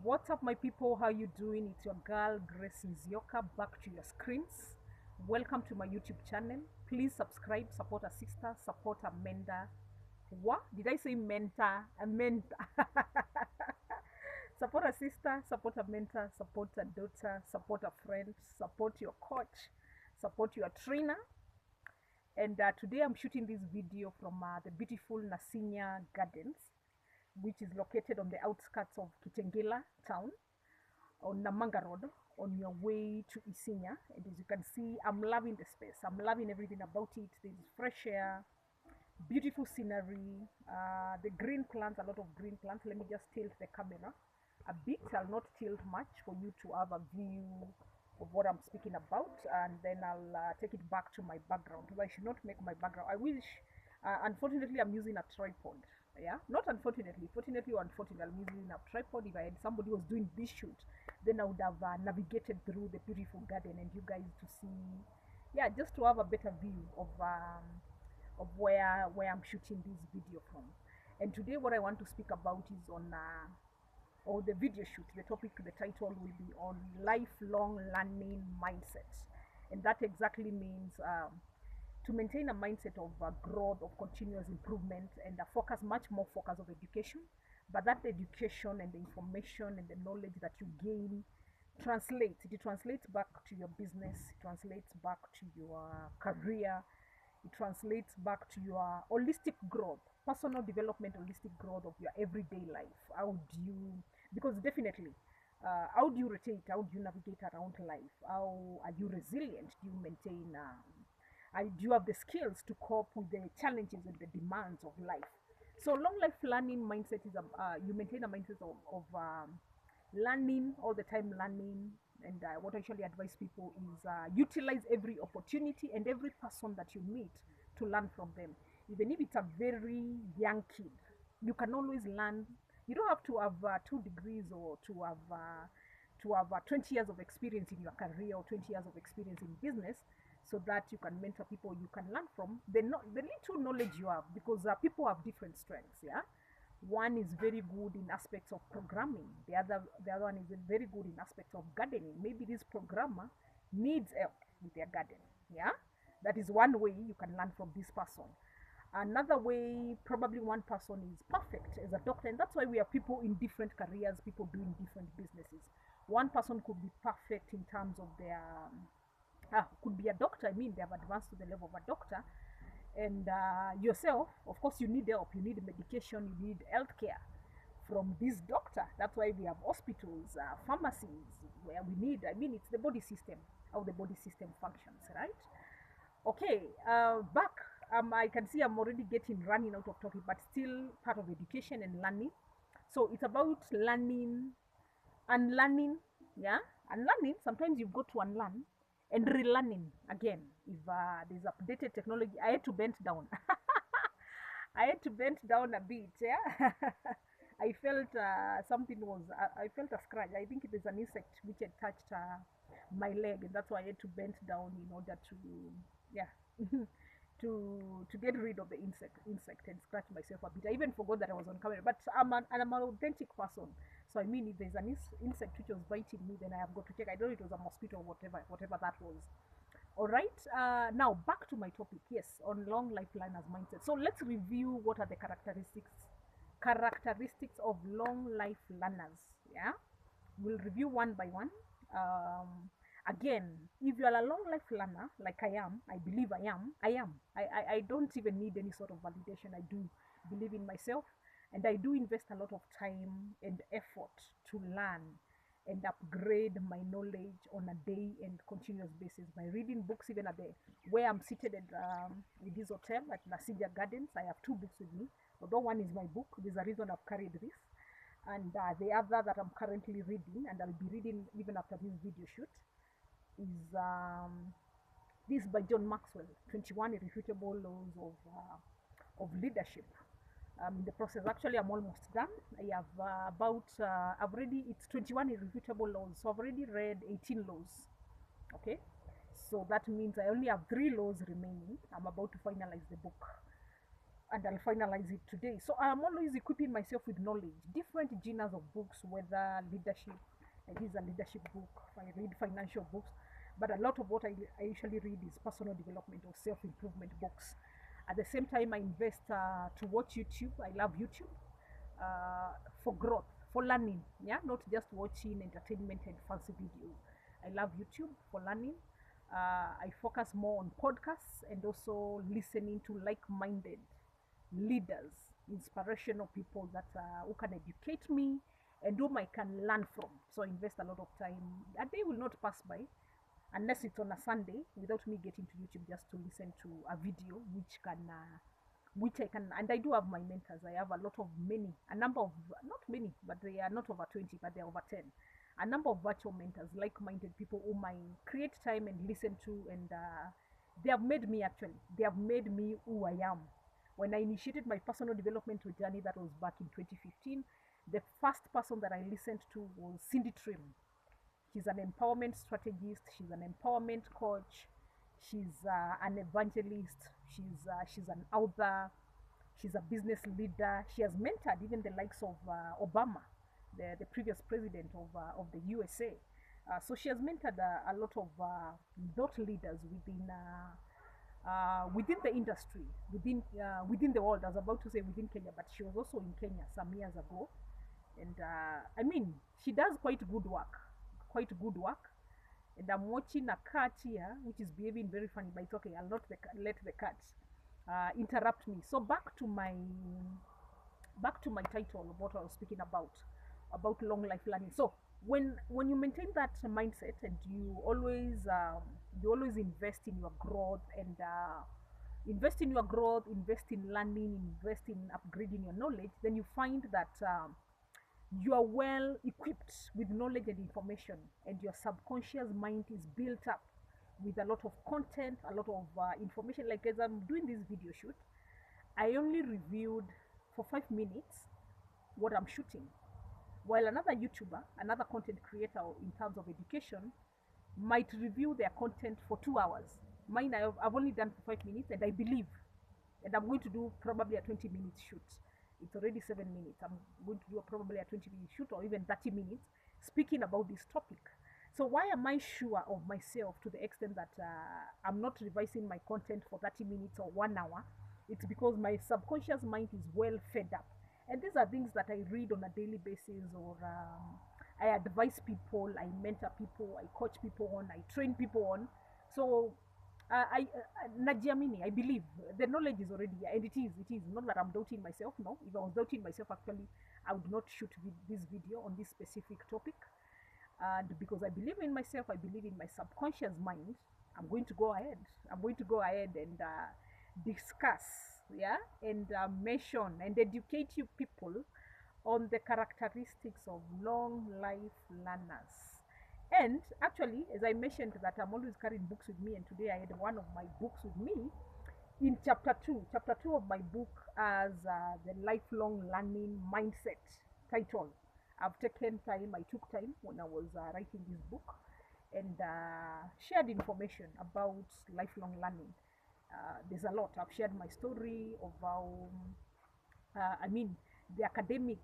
What's up, my people? How you doing? It's your girl Grace Nzioka back to your screens. Welcome to my YouTube channel. Please subscribe, support a sister, support a mentor. What did I say? Mentor, a mentor. Support a sister, support a mentor, support a daughter, support a friend, support your coach, support your trainer. And today I'm shooting this video from the beautiful Nasinya Gardens, which is located on the outskirts of Kitengela town on Namanga Road on your way to Isinya. And as you can see, I'm loving the space. I'm loving everything about it. There's fresh air, beautiful scenery, the green plants, a lot of green plants. Let me just tilt the camera a bit. I'll not tilt much for you to have a view of what I'm speaking about, and then I'll take it back to my background. I should not make my background. I wish, unfortunately, I'm using a tripod. Yeah, not unfortunately, fortunately or unfortunately, I'm using a tripod. If I had somebody who was doing this shoot, then I would have navigated through the beautiful garden and you guys to see, yeah, just to have a better view of where I'm shooting this video from. And today, what I want to speak about is on or the video shoot. The topic, the title will be on lifelong learning mindset, and that exactly means to maintain a mindset of growth, of continuous improvement, and a focus, much more focus of education. But that education and the information and the knowledge that you gain translates. It translates back to your business. It translates back to your career. It translates back to your holistic growth, personal development, holistic growth of your everyday life. How do you, because definitely, how do you rotate? How do you navigate around life? How are you resilient? Do you maintain, do you have the skills to cope with the challenges and the demands of life? So, long life learning mindset is you maintain a mindset of learning all the time, learning. And what I usually advise people is utilize every opportunity and every person that you meet to learn from them. Even if it's a very young kid, you can always learn. You don't have to have 2 degrees or to have 20 years of experience in your career or 20 years of experience in business, so that you can mentor people you can learn from the little knowledge you have, because people have different strengths. Yeah, one is very good in aspects of programming, the other one is very good in aspects of gardening. Maybe this programmer needs help with their garden. Yeah, that is one way you can learn from this person. Another way, probably one person is perfect as a doctor, and that's why we have people in different careers, people doing different businesses. One person could be perfect in terms of their could be a doctor. I mean, they have advanced to the level of a doctor, and yourself, of course, you need help, you need medication, you need healthcare from this doctor. That's why we have hospitals, pharmacies, where we need, I mean, it's the body system, how the body system functions, right? Okay, back. I can see I'm already getting running out of topic, but still part of education and learning. So it's about learning, unlearning, yeah, unlearning. Sometimes you've got to unlearn and relearning again. If there's updated technology, I had to bend down. I had to bend down a bit, yeah. I felt something was, I felt a scratch. I think it is an insect which had touched my leg, and that's why I had to bend down in order to, yeah, to get rid of the insect and scratch myself a bit. I even forgot that I was on camera, but I'm an authentic person. So I mean, if there's an insect which was biting me, then I have got to check. I don't know, it was a mosquito or whatever that was. All right. Now back to my topic. Yes, on long life learners mindset. So let's review what are the characteristics of long life learners. Yeah, we'll review one by one. Again, if you are a long life learner like I am, I believe I don't even need any sort of validation. I do believe in myself, and I do invest a lot of time and effort to learn and upgrade my knowledge on a day and continuous basis by reading books. Even at the where I'm seated at in this hotel at Nasinya Gardens, I have 2 books with me. Although one is my book, there's a reason I've carried this, and the other that I'm currently reading, and I'll be reading even after this video shoot, is this by John Maxwell, 21 Irrefutable Laws of Leadership. In the process, actually, I'm almost done. I have I've already, it's 21 Irrefutable Laws, so I've already read 18 laws. Okay, so that means I only have 3 laws remaining. I'm about to finalize the book. and I'll finalize it today. So I'm always equipping myself with knowledge, different genres of books, whether leadership, it is a leadership book, I read financial books, but a lot of what I usually read is personal development or self-improvement books. At the same time, I invest to watch YouTube. I love YouTube for growth, for learning, yeah, not just watching entertainment and fancy videos. I love YouTube for learning. I focus more on podcasts and also listening to like-minded leaders, inspirational people that who can educate me and whom I can learn from. So I invest a lot of time. A day will not pass by unless it's on a Sunday without me getting to YouTube just to listen to a video which I can, and I do have my mentors. I have a lot of a number of, not many, but they are not over 20, but they're over 10. A number of virtual mentors, like-minded people whom I create time and listen to, and they have made me who I am. When I initiated my personal development journey, that was back in 2015, the first person that I listened to was Cindy Trim. She's an empowerment strategist, she's an empowerment coach, she's an evangelist, she's an author, she's a business leader. She has mentored even the likes of Obama, the previous president of the USA. So she has mentored a lot of thought leaders within the industry, within the world. I was about to say within Kenya, but she was also in Kenya some years ago. And I mean, she does quite good work. And I'm watching a cat here which is behaving very funny, but it's okay. I'll not let the cat interrupt me. So back to my title of what I was speaking about long life learning. So when you maintain that mindset and you always invest in your growth and invest in learning, invest in upgrading your knowledge, then you find that you are well equipped with knowledge and information, and your subconscious mind is built up with a lot of content, a lot of information. Like as I'm doing this video shoot, I only reviewed for 5 minutes what I'm shooting, while another YouTuber, another content creator in terms of education, might review their content for 2 hours. Mine I've only done for 5 minutes, and I believe, and I'm going to do probably a 20-minute shoot. It's already 7 minutes. I'm going to do probably a 20-minute shoot or even 30 minutes speaking about this topic. So why am I sure of myself to the extent that I'm not revising my content for 30 minutes or 1 hour? It's because my subconscious mind is well fed up. And these are things that I read on a daily basis, or I advise people, I mentor people, I coach people on, I train people on. So Najiamini, I believe the knowledge is already here, and it is not that I'm doubting myself. No, if I was doubting myself, actually I would not shoot this video on this specific topic. And because I believe in myself, I believe in my subconscious mind, I'm going to go ahead and discuss, yeah, and mention and educate you people on the characteristics of long life learners. And actually, as I mentioned, that I'm always carrying books with me, and today I had one of my books with me in chapter 2 of my book as the lifelong learning mindset title. I've taken time, I took time when I was writing this book, and shared information about lifelong learning. There's a lot. I've shared my story of how, the academic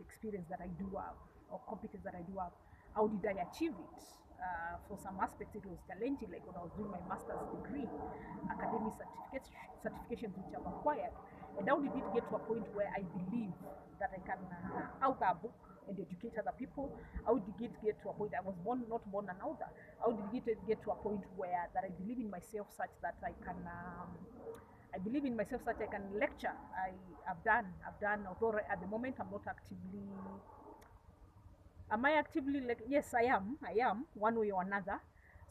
experience that I do have, or competence that I do have. How did I achieve it? For some aspects it was challenging, like when I was doing my master's degree, academic certifications which I've acquired. And how did it get to a point where I believe that I can author a book and educate other people? How did it get to a point, I was not born an author, how did it get to a point where that I believe in myself such that I can lecture? I've done, although at the moment I'm not actively. Am I actively, like, yes, I am, one way or another.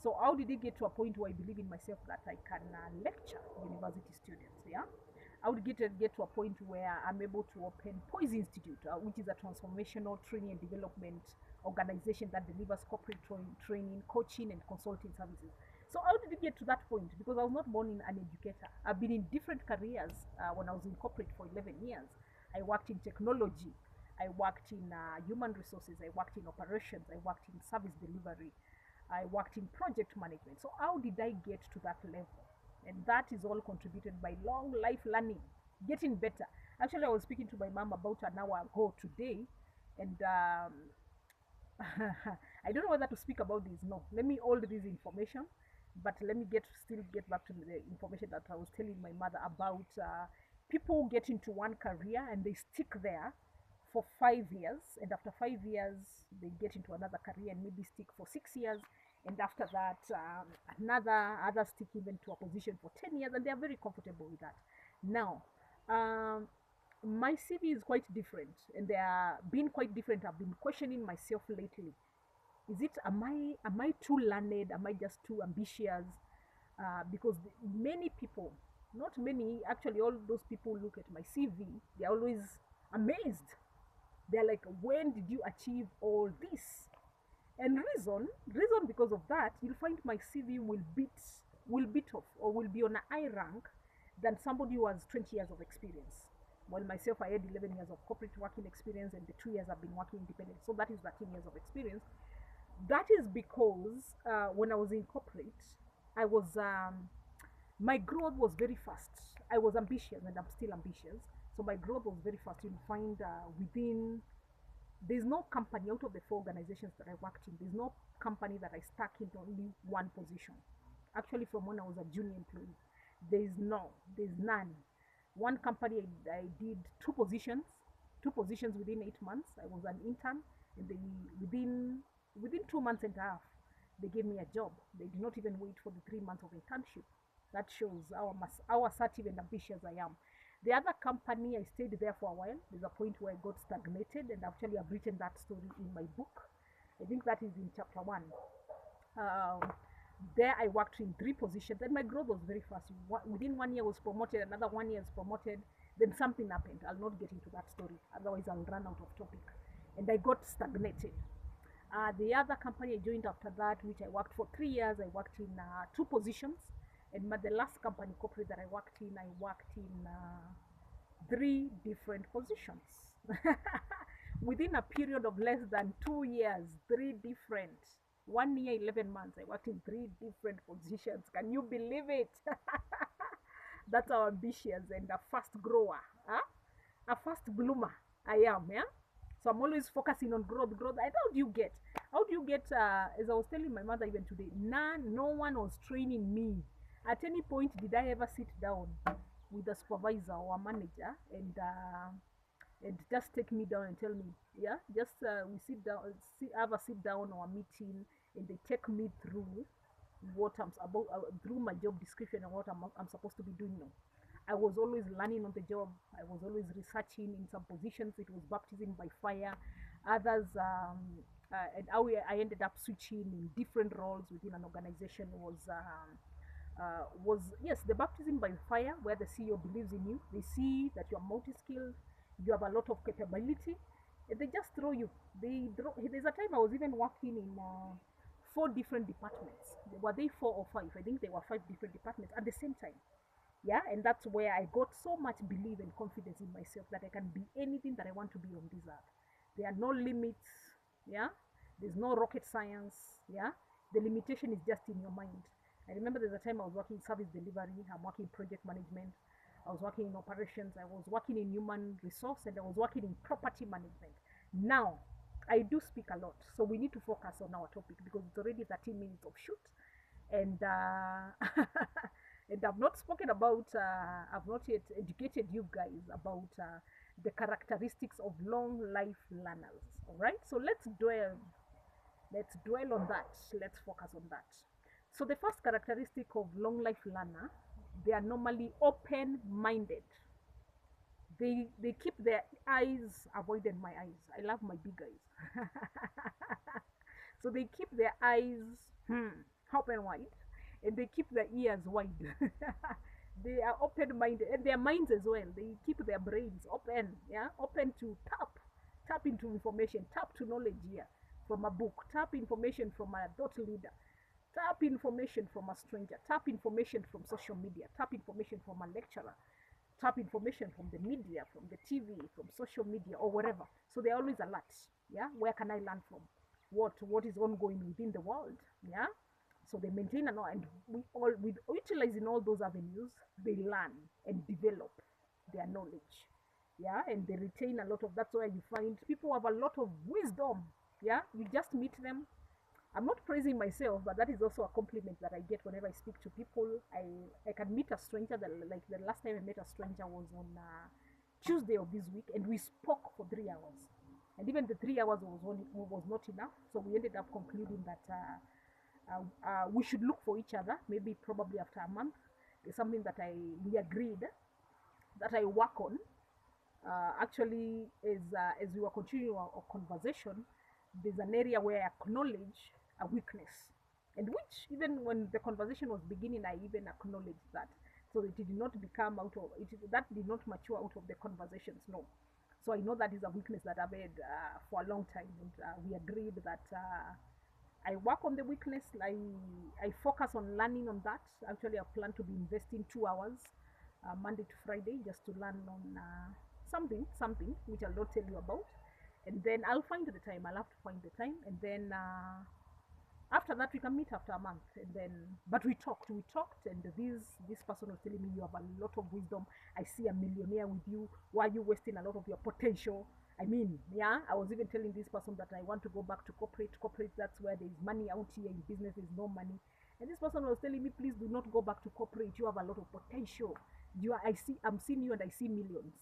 So how did it get to a point where I believe in myself that I can lecture university students, yeah? How did it get to a point where I'm able to open Poise Institute, which is a transformational training and development organization that delivers corporate training, coaching, and consulting services. So how did it get to that point? Because I was not born an educator. I've been in different careers. When I was in corporate for 11 years, I worked in technology, I worked in human resources, I worked in operations, I worked in service delivery, I worked in project management. So how did I get to that level? And that is all contributed by long life learning, getting better. Actually, I was speaking to my mom about an hour ago today, and I don't know whether to speak about this. No, let me hold this information, but let me still get back to the information that I was telling my mother about. People get into one career and they stick there for 5 years, and after 5 years they get into another career and maybe stick for 6 years, and after that others stick even to a position for 10 years, and they are very comfortable with that. Now, um, my CV is quite different, and they are being quite different. I've been questioning myself lately. Is it, am I too learned? Am I just too ambitious? Because many people, not many, actually all those people look at my CV, they're always amazed. They're like, when did you achieve all this? And reason because of that, you'll find my CV will beat off, or will be on a high rank than somebody who has 20 years of experience. Well, myself, I had 11 years of corporate working experience, and the 2 years I've been working independent. So that is 13 years of experience. That is because when I was in corporate, I was my growth was very fast. I was ambitious, and I'm still ambitious. So my growth was very fast. You'll find within there's no company out of the 4 organizations that I worked in. There's no company that I stuck in only one position. Actually, from when I was a junior employee, there's none. One company I did two positions within 8 months. I was an intern, and they within 2 months and a half, they gave me a job. They did not even wait for the 3 months of internship. That shows how assertive and ambitious I am. The other company, I stayed there for a while. There's a point where I got stagnated, and actually I've written that story in my book. I think that is in chapter 1. Um, there I worked in 3 positions, and my growth was very fast. Within 1 year I was promoted, another 1 year was promoted, then something happened. I'll not get into that story, otherwise I'll run out of topic. And I got stagnated. The other company I joined after that, which I worked for 3 years, I worked in 2 positions. And the last company corporate that I worked in 3 different positions. Within a period of less than 2 years, 3 different. 1 year, 11 months, I worked in 3 different positions. Can you believe it? That's how ambitious and a fast grower, huh? A fast bloomer I am, yeah? So I'm always focusing on growth. And how do you get, as I was telling my mother even today, no one was training me. At any point did I ever sit down with a supervisor or a manager and just take me down and tell me, yeah, just we sit down, have a sit down or a meeting, and they take me through what I'm about, through my job description and what I'm supposed to be doing now. I was always learning on the job. I was always researching. In some positions, it was baptism by fire. Others, and how I ended up switching in different roles within an organization was yes, the baptism by fire, where the CEO believes in you. They see that you are multi-skilled, you have a lot of capability, and they just throw you. There's a time I was even working in 4 different departments. Were they 4 or 5? I think there were 5 different departments at the same time. Yeah, and that's where I got so much belief and confidence in myself that I can be anything that I want to be on this earth. There are no limits. Yeah, there's no rocket science. Yeah, the limitation is just in your mind. I remember there's a time I was working in service delivery. I'm working in project management. I was working in operations. I was working in human resource, and I was working in property management. Now, I do speak a lot, so we need to focus on our topic because it's already 13 minutes of shoot, and and I've not spoken about, I've not yet educated you guys about the characteristics of long life learners. All right, so let's dwell on that. Let's focus on that. So the first characteristic of long life learner, they are normally open-minded. They keep their eyes, avoided my eyes. I love my big eyes. So they keep their eyes open wide, and they keep their ears wide. They are open-minded, and their minds as well. They keep their brains open, yeah, open to tap into information, tap to knowledge here from a book, tap information from a thought leader, tap information from a stranger, tap information from social media, tap information from a lecturer, tap information from the media, from the TV, from social media, or wherever. So they're always alert. Yeah, where can I learn from? What is ongoing within the world? Yeah. So they maintain and with utilizing all those avenues, they learn and develop their knowledge. Yeah, and they retain a lot of. That's why you find people have a lot of wisdom. Yeah, you just meet them. I'm not praising myself, but that is also a compliment that I get whenever I speak to people. I can meet a stranger. That, like the last time I met a stranger was on Tuesday of this week, and we spoke for 3 hours. And even the 3 hours was not enough, so we ended up concluding that we should look for each other. Maybe probably after a month. There's something that we agreed that I work on. Actually, as we were continuing our conversation, there's an area where I acknowledge a weakness, and which even when the conversation was beginning, I even acknowledged that, so it did not become out of it. That did not mature out of the conversations. No, so I know that is a weakness that I've had for a long time, and we agreed that I work on the weakness. I focus on learning on that. Actually, I plan to be investing 2 hours Monday to Friday just to learn on something which I'll not tell you about. And then I'll find the time. I'll have to find the time, and then after that we can meet after a month. And then, but we talked, and this person was telling me, you have a lot of wisdom. I see a millionaire with you. Why are you wasting a lot of your potential? I mean, yeah, I was even telling this person that I want to go back to corporate. Corporate, that's where there's money. Out here in business, there's no money. And this person was telling me, please do not go back to corporate. You have a lot of potential. I'm seeing you and I see millions.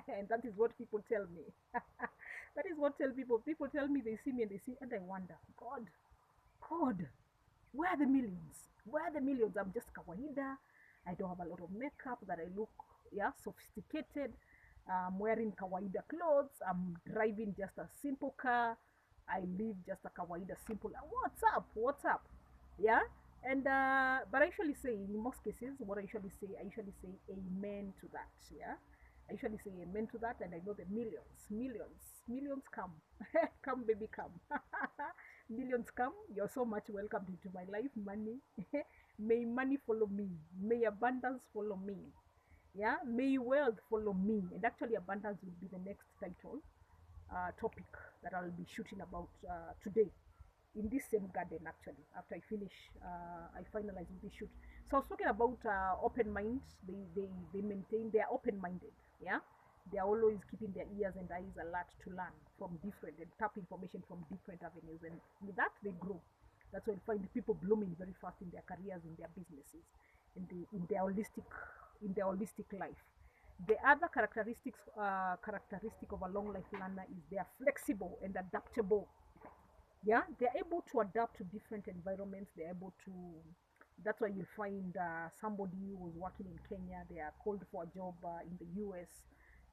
And that is what people tell me. That is what tell people. People tell me they see me and they see, and I wonder, God, where are the millions? Where are the millions? I'm just kawaida. I don't have a lot of makeup that I look, yeah, sophisticated. I'm wearing kawaida clothes. I'm driving just a simple car. I live just a kawaida simple. What's up? Yeah. And but I usually say, in most cases, what I usually say amen to that. Yeah, I usually say amen to that, and I know the millions come. Come, baby, come. Millions come. You're so much welcomed into my life. Money. May money follow me. May abundance follow me. Yeah, may wealth follow me. And actually, abundance will be the next title topic that I'll be shooting about today, in this same garden. Actually, after I finalize with this shoot. So I was talking about open minds. They maintain, they are open-minded. Yeah, they are always keeping their ears and eyes alert to learn from different and tap information from different avenues, and with that they grow. That's why you find people blooming very fast in their careers, in their businesses, in their holistic life. The other characteristic of a long life learner is they are flexible and adaptable. Yeah, they're able to adapt to different environments. They're able to, that's why you'll find somebody who's working in Kenya, they are called for a job in the US,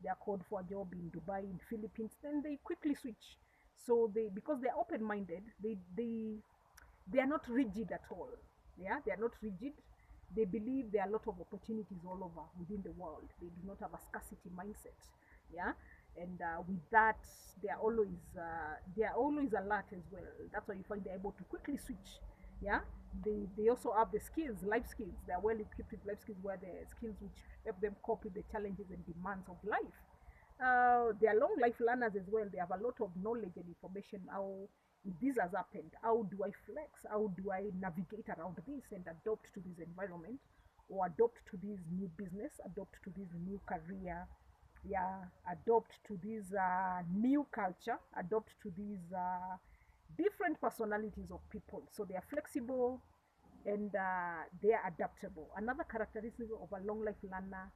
they are called for a job in Dubai, in Philippines, then they quickly switch. So because they're open-minded, they are not rigid at all. Yeah, they are not rigid. They believe there are a lot of opportunities all over within the world. They do not have a scarcity mindset. Yeah, and with that, they are always alert as well. That's why you find they're able to quickly switch. Yeah, they also have the skills, life skills. They are well equipped with life skills, where the skills which help them cope with the challenges and demands of life. They are long life learners as well. They have a lot of knowledge and information. How, if this has happened, how do I flex? How do I navigate around this and adopt to this environment, or adopt to this new business, adopt to this new career? Yeah, adopt to this new culture, adopt to these different personalities of people. So they are flexible and they are adaptable. Another characteristic of a long life learner,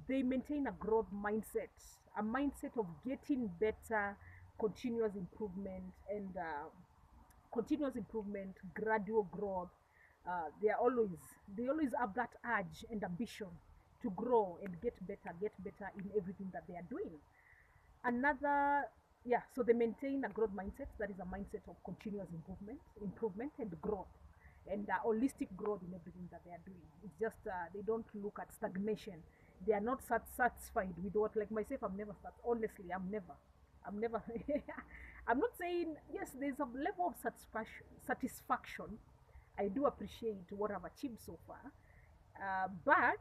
they maintain a growth mindset, a mindset of getting better, continuous improvement, and gradual growth. They always have that urge and ambition to grow and get better in everything that they are doing. Another, yeah, so they maintain a growth mindset. That is a mindset of continuous improvement and growth, and holistic growth in everything that they are doing. It's just they don't look at stagnation. They are not satisfied with what, like myself, I'm never honestly, I'm never I'm not saying, yes, there's a level of satisfaction. I do appreciate what I've achieved so far, but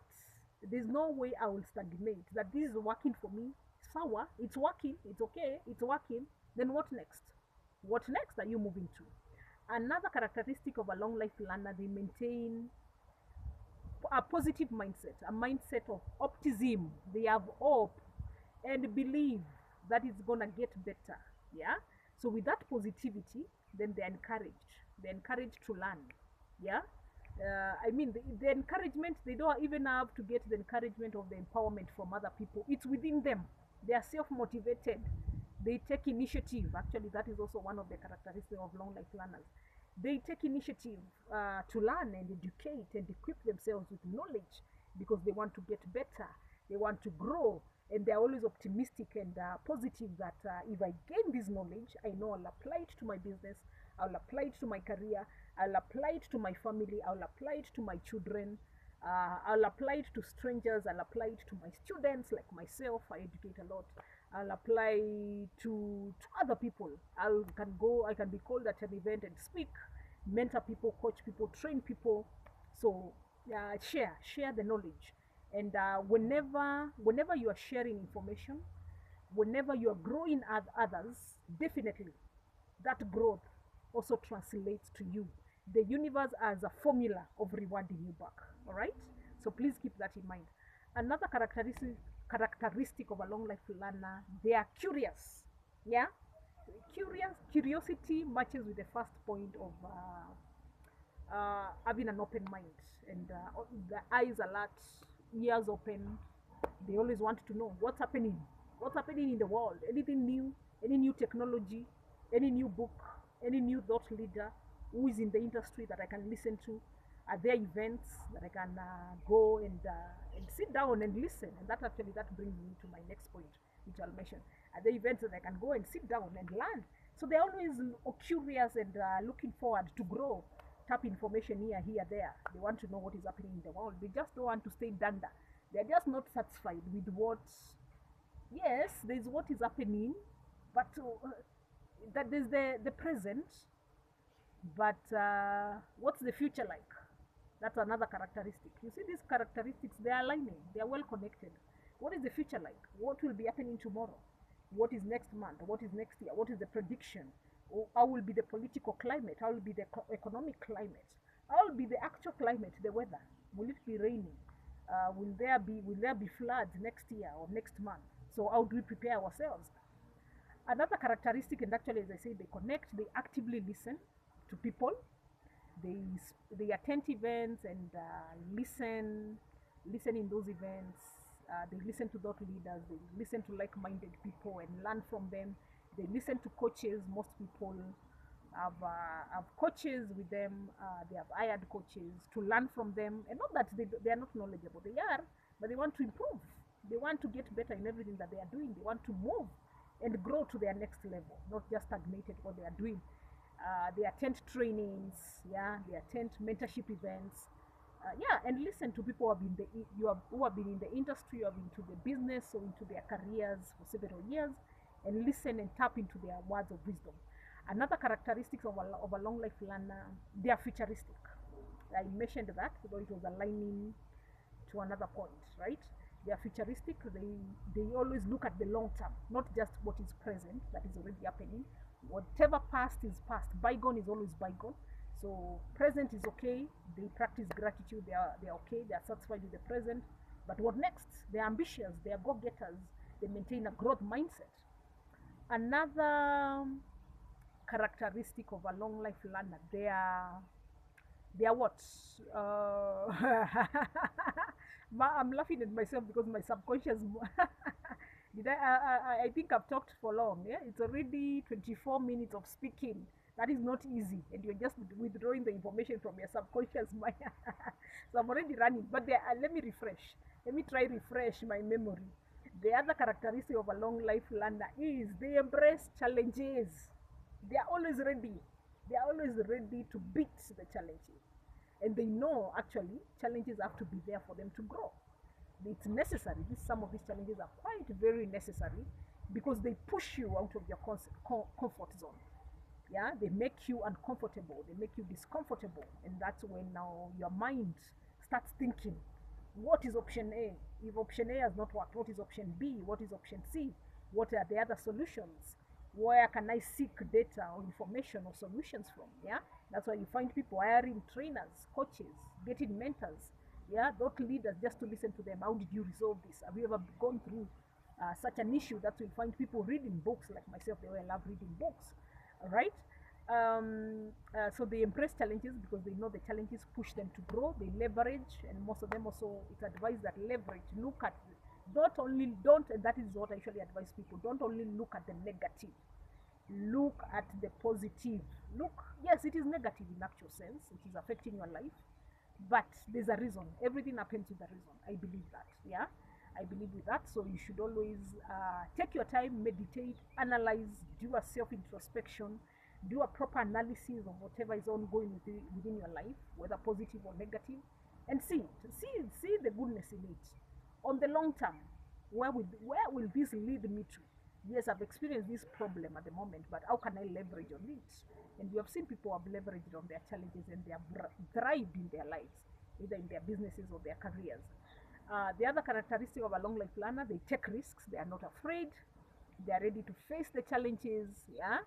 there's no way I will stagnate. That this is working for me. Sour, it's working, it's okay, it's working. Then what next? What next are you moving to? Another characteristic of a long life learner, they maintain a positive mindset, a mindset of optimism. They have hope and believe that it's gonna get better. Yeah. So with that positivity, then they're encouraged. They're encouraged to learn. Yeah. I mean, the encouragement, they don't even have to get the encouragement of the empowerment from other people. It's within them. They are self-motivated. They take initiative. Actually, that is also one of the characteristics of long life learners. They take initiative to learn and educate and equip themselves with knowledge because they want to get better. They want to grow, and they're always optimistic and positive that if I gain this knowledge, I know I'll apply it to my business, I'll apply it to my career, I'll apply it to my family, I'll apply it to my children, I'll apply it to strangers, I'll apply it to my students like myself. I educate a lot. I'll apply to other people. I can be called at an event and speak, mentor people, coach people, train people. So share the knowledge. And whenever you are sharing information, whenever you are growing others, definitely that growth also translates to you. The universe has a formula of rewarding you back. All right. So please keep that in mind. Another characteristic of a long life learner, they are curious. Yeah. Curiosity matches with the first point of having an open mind, and the eyes alert, ears open. They always want to know what's happening in the world, anything new, any new technology, any new book, any new thought leader who is in the industry that I can listen to. Are there events that I can go and sit down and listen? And that brings me to my next point, which I'll mention. Are there events that I can go and sit down and learn? So they're always curious and looking forward to grow, tap information here, there. They want to know what is happening in the world. They just don't want to stay danda. They're just not satisfied with what. Yes, there's what is happening, but that there's the present. But what's the future like? That's another characteristic. You see, these characteristics, they are aligning. They are well connected. What is the future like? What will be happening tomorrow? What is next month? What is next year? What is the prediction? How will be the political climate? How will be the economic climate? How will be the actual climate, the weather? Will it be raining? Will there be floods next year or next month? So how do we prepare ourselves? Another characteristic, and actually, as I say, they connect. They actively listen to people. They attend events and listen in those events. They listen to thought leaders. They listen to like-minded people and learn from them. They listen to coaches. Most people have coaches with them. They have hired coaches to learn from them. And not that they are not knowledgeable. They are, but they want to improve. They want to get better in everything that they are doing. They want to move and grow to their next level, not just stagnate at what they are doing. They attend trainings, they attend mentorship events, and listen to people who have been in the industry or into the business or into their careers for several years, and listen and tap into their words of wisdom. Another characteristic of a long life learner, they are futuristic. I mentioned that, though it was aligning to another point, right? They are futuristic. They always look at the long term, not just what is present that is already happening. Whatever past is past. Bygone is always bygone. So present is okay. They practice gratitude. They are okay. They are satisfied with the present. But what next? They are ambitious. They are go-getters. They maintain a growth mindset. Another characteristic of a long life learner, they are what? I'm laughing at myself because my subconscious. I think I've talked for long. Yeah, it's already 24 minutes of speaking. That is not easy, and you're just withdrawing the information from your subconscious mind. So I'm already running. But let me refresh. Let me try refresh my memory. The other characteristic of a long life learner is they embrace challenges. They are always ready. They are always ready to beat the challenges, and they know actually challenges have to be there for them to grow. It's necessary. Some of these challenges are quite very necessary because they push you out of your comfort zone. Yeah, they make you uncomfortable. They make you discomfortable, and that's when now your mind starts thinking, what is option A? If option A has not worked, what is option B? What is option C? What are the other solutions? Where can I seek data or information or solutions from? Yeah, that's why you find people hiring trainers, coaches, getting mentors. Yeah, not leaders just to listen to them. How did you resolve this? Have you ever gone through such an issue? That you'll find people reading books like myself. They will love reading books. All right. So they embrace challenges because they know the challenges push them to grow. They leverage, and most of them also, it's advised that leverage. Look at, don't, and that is what I usually advise people. Don't only look at the negative, look at the positive. Look, yes, it is negative in actual sense, it is affecting your life, but there's a reason. Everything happens with a reason. I believe that. Yeah, I believe with that. So you should always take your time, meditate, analyze, do a self introspection, do a proper analysis of whatever is ongoing within your life, whether positive or negative, and see the goodness in it. On the long term, where will this lead me to? Yes, I've experienced this problem at the moment, but how can I leverage on it? And we have seen people have leveraged on their challenges, and they have thrived in their lives, either in their businesses or their careers. The other characteristic of a long life learner, they take risks, they are not afraid, they are ready to face the challenges. Yeah,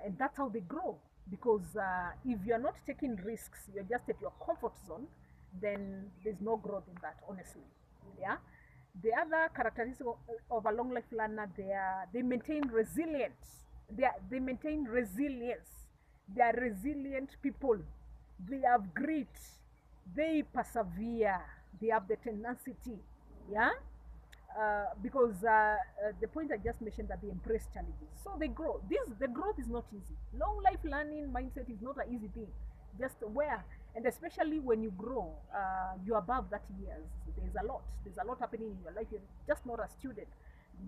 and that's how they grow. Because if you're not taking risks, you're just at your comfort zone, then there's no growth in that, honestly. Yeah. The other characteristic of a long life learner, they maintain resilience. They maintain resilience. They are resilient people. They have grit. They persevere. They have the tenacity. Yeah. Because the point I just mentioned, that they embrace challenges, so they grow. The growth is not easy. Long life learning mindset is not an easy thing. Just where, and especially when you grow, you're above 30 years. There's a lot. There's a lot happening in your life. You're just not a student.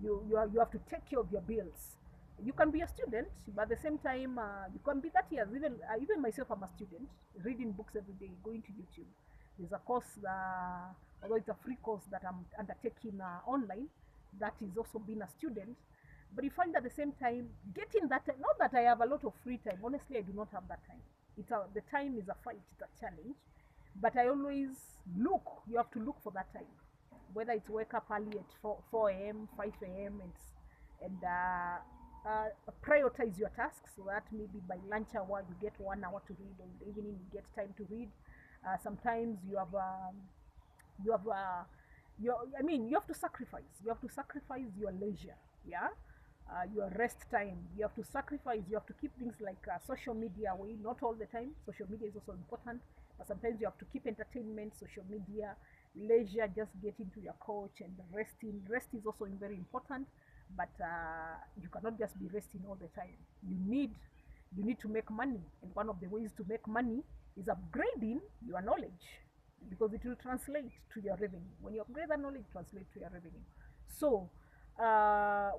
You have to take care of your bills. You can be a student, but at the same time, you can be 30 years. Even myself, I'm a student, reading books every day, going to YouTube. There's a course, although it's a free course that I'm undertaking online, that is also being a student. But you find at the same time, getting that, not that I have a lot of free time, honestly, I do not have that time. The time is a fight, it's a challenge. But I always look, you have to look for that time. Whether it's wake up early at 4 a.m., 5 a.m., and prioritize your tasks, so that maybe by lunch hour you get 1 hour to read, or in the evening you get time to read. Sometimes you have you have to sacrifice. You have to sacrifice your leisure. Yeah. Your rest time. You have to sacrifice. You have to keep things like social media away. Not all the time. Social media is also important, but sometimes you have to keep entertainment, social media, leisure. Just get into your couch and resting. Rest is also very important, but you cannot just be resting all the time. You need to make money, and one of the ways to make money is upgrading your knowledge, because it will translate to your revenue. When you upgrade that knowledge, translate to your revenue. So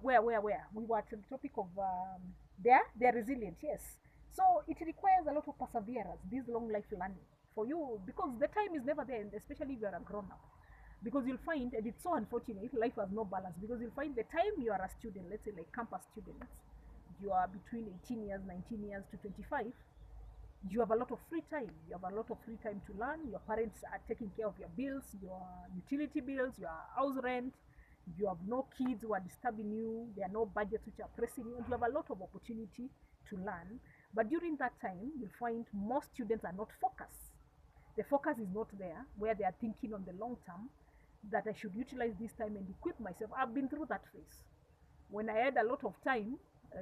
where we were at the topic of they're resilient. Yes, so it requires a lot of perseverance, this long life learning for you, because the time is never there, and especially if you're a grown up. Because you'll find, and it's so unfortunate, life has no balance, because you'll find the time you are a student, let's say like campus students, you are between 18 years, 19 years to 25, you have a lot of free time. You have a lot of free time to learn. Your parents are taking care of your bills, your utility bills, your house rent. You have no kids who are disturbing you. There are no budgets which are pressing you. And you have a lot of opportunity to learn. But during that time, you'll find most students are not focused. The focus is not there, where they are thinking on the long term, that I should utilize this time and equip myself. I've been through that phase. When I had a lot of time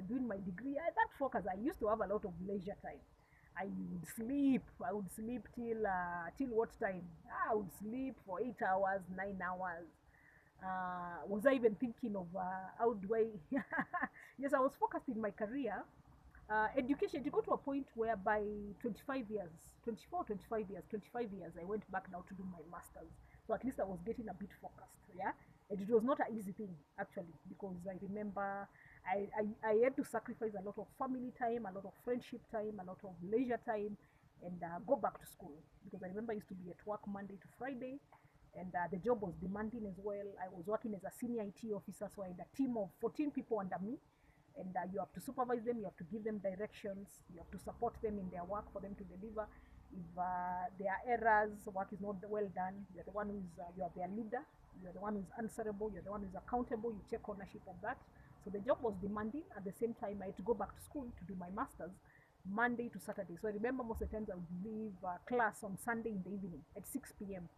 doing my degree, that focus, I used to have a lot of leisure time. I would sleep till what time? I would sleep for 8 hours, 9 hours. Was I even thinking of how do I? Yes, I was focused in my career. Education, to go to a point where by 25 years, 24, 25 years, 25 years, I went back now to do my master's. So at least I was getting a bit focused. Yeah, and it was not an easy thing actually, because I remember I had to sacrifice a lot of family time, a lot of friendship time, a lot of leisure time, and go back to school, because I remember I used to be at work Monday to Friday, and the job was demanding as well. I was working as a senior IT officer, so I had a team of 14 people under me, and you have to supervise them, you have to give them directions, you have to support them in their work for them to deliver. If there are errors, work is not well done, you're the one who's you are their leader, you're the one who's answerable, you're the one who's accountable, you take ownership of that. So the job was demanding. At the same time, I had to go back to school to do my master's Monday to Saturday. So I remember most of the times I would leave class on Sunday in the evening at 6 p.m.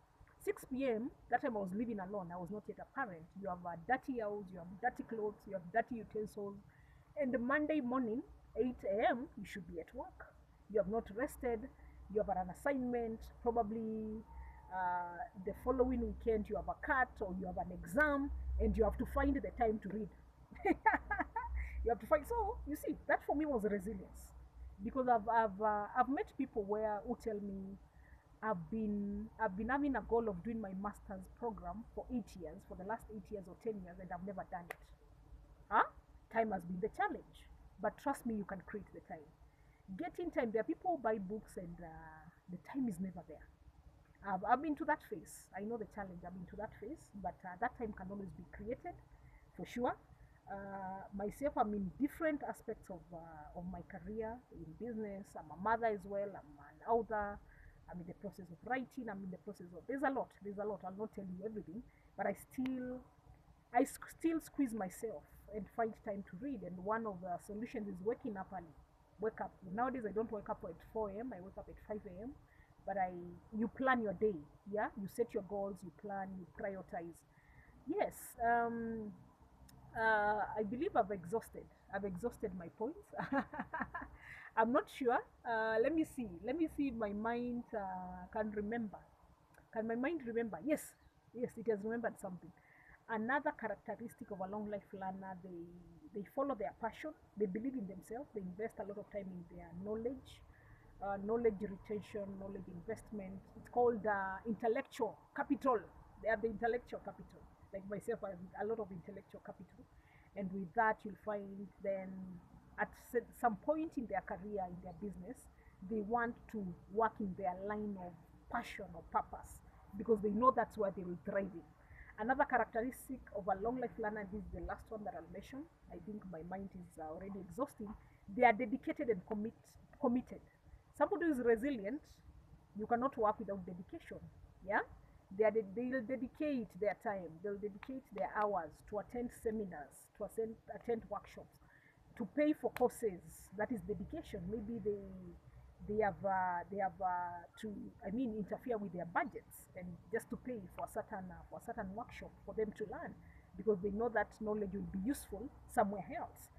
6 p.m. That time I was living alone. I was not yet a parent. You have a dirty house, you have dirty clothes, you have dirty utensils. And the Monday morning, 8 a.m., you should be at work. You have not rested. You have an assignment. Probably the following weekend you have a cut or you have an exam, and you have to find the time to read. You have to find. So you see, that for me was resilience, because I've met people who tell me I've been having a goal of doing my master's program for 8 years, for the last 8 years or 10 years, and I've never done it. Huh? Time has been the challenge, but trust me, you can create the time. Getting time. There are people who buy books and the time is never there. I've been to that phase. I know the challenge. I've been to that phase, but that time can always be created, for sure. Myself, I'm in different aspects of my career in business. I'm a mother as well. I'm an author. I'm in the process of writing. I'm in the process of. There's a lot. I'll not tell you everything, but I still squeeze myself and find time to read. And one of the solutions is waking up early. Wake up. Nowadays, I don't wake up at 4 a.m. I wake up at 5 a.m. But you plan your day. Yeah, you set your goals. You plan. You prioritize. Yes. I believe I've exhausted my points. I'm not sure. Let me see if my mind can remember. Can my mind remember? Yes, it has remembered something. Another characteristic of a long life learner, they follow their passion. They believe in themselves. They invest a lot of time in their knowledge, knowledge retention, knowledge investment. It's called intellectual capital. They have the intellectual capital. Like myself, I have a lot of intellectual capital, and with that, you'll find then at some point in their career, in their business, they want to work in their line of passion or purpose, because they know that's where they will thrive in. Another characteristic of a long life learner, this is the last one that I'll mention. I think my mind is already exhausting. They are dedicated and committed. Somebody who is resilient, you cannot work without dedication. Yeah, they'll dedicate their time, they'll dedicate their hours to attend seminars, to attend workshops, to pay for courses. That is dedication. Maybe they have to interfere with their budgets and just to pay for a certain workshop for them to learn, because they know that knowledge will be useful somewhere else.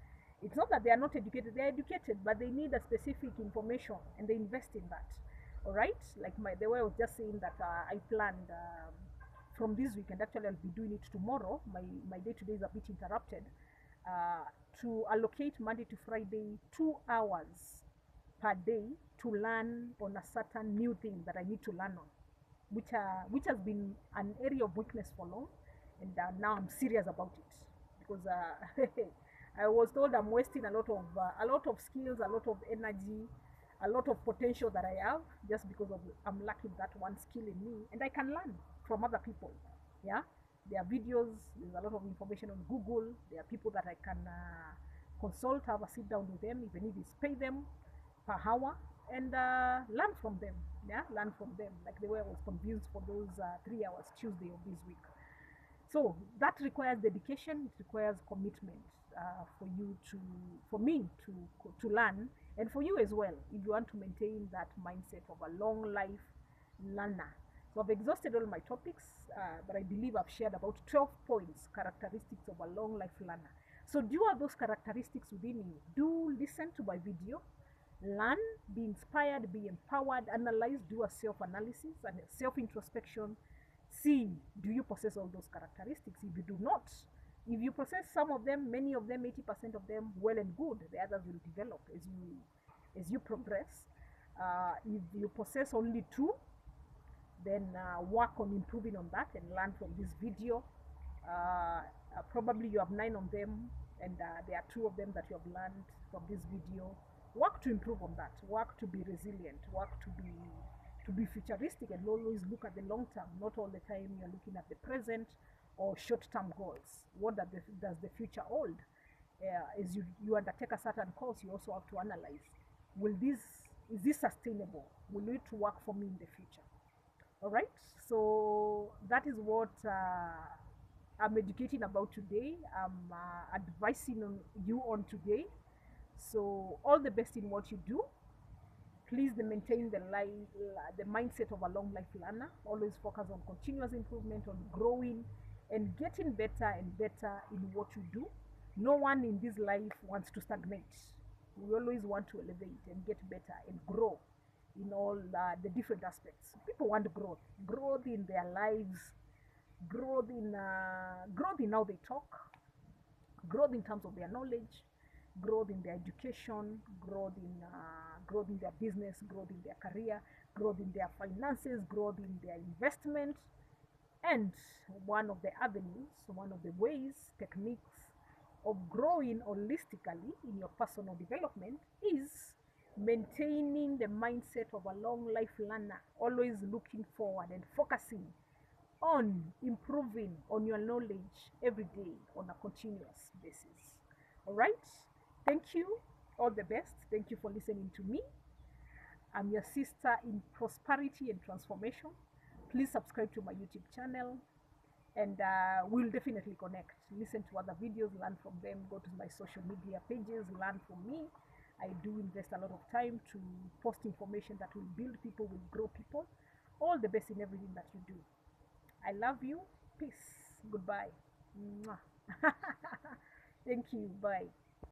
It's not that they are not educated. They are educated, but they need a specific information, and they invest in that. All right, like the way I was just saying that I planned from this weekend. Actually, I'll be doing it tomorrow. My day to day is a bit interrupted. To allocate Monday to Friday 2 hours per day to learn on a certain new thing that I need to learn on, which has been an area of weakness for long, and now I'm serious about it, because I was told I'm wasting a lot of skills, a lot of energy, a lot of potential that I have, just because of I'm lacking that one skill in me, and I can learn from other people. Yeah, there are videos, there's a lot of information on Google. There are people that I can consult, have a sit down with them, even if it's pay them per hour, and learn from them. Yeah, learn from them, like the way I was convinced for those 3 hours Tuesday of this week. So that requires dedication. It requires commitment for me to learn, and for you as well, if you want to maintain that mindset of a long life learner. So I've exhausted all my topics, but I believe I've shared about 12 points, characteristics of a long life learner. So do you have those characteristics within you? Do listen to my video, learn, be inspired, be empowered, analyze, do a self-analysis and a self-introspection. See, do you possess all those characteristics? If you do not, if you possess some of them, many of them, 80% of them, well and good. The others will develop as you progress. If you possess only 2, then work on improving on that and learn from this video. Probably you have 9 of them, and there are 2 of them that you have learned from this video. Work to improve on that. Work to be resilient. Work to be futuristic, and always look at the long term. Not all the time you're looking at the present or short-term goals. What does the future hold? As you undertake a certain course, you also have to analyze: is this sustainable? Will it work for me in the future? All right. So that is what I'm educating about today. I'm advising on you on today. So all the best in what you do. Please maintain the mindset of a long life learner. Always focus on continuous improvement, on growing and getting better and better in what you do. No one in this life wants to stagnate. We always want to elevate and get better and grow in all the different aspects. People want growth, growth in their lives, growth in how they talk, growth in terms of their knowledge, growth in their education, growth in their business, growth in their career, growth in their finances, growth in their investment. And one of the avenues, one of the ways, techniques of growing holistically in your personal development is maintaining the mindset of a long life learner, always looking forward and focusing on improving on your knowledge every day on a continuous basis. All right. Thank you. All the best. Thank you for listening to me. I'm your sister in prosperity and transformation. Please subscribe to my YouTube channel and we'll definitely connect. Listen to other videos, learn from them, go to my social media pages, learn from me. I do invest a lot of time to post information that will build people, will grow people. All the best in everything that you do. I love you. Peace. Goodbye. Mwah. Thank you. Bye.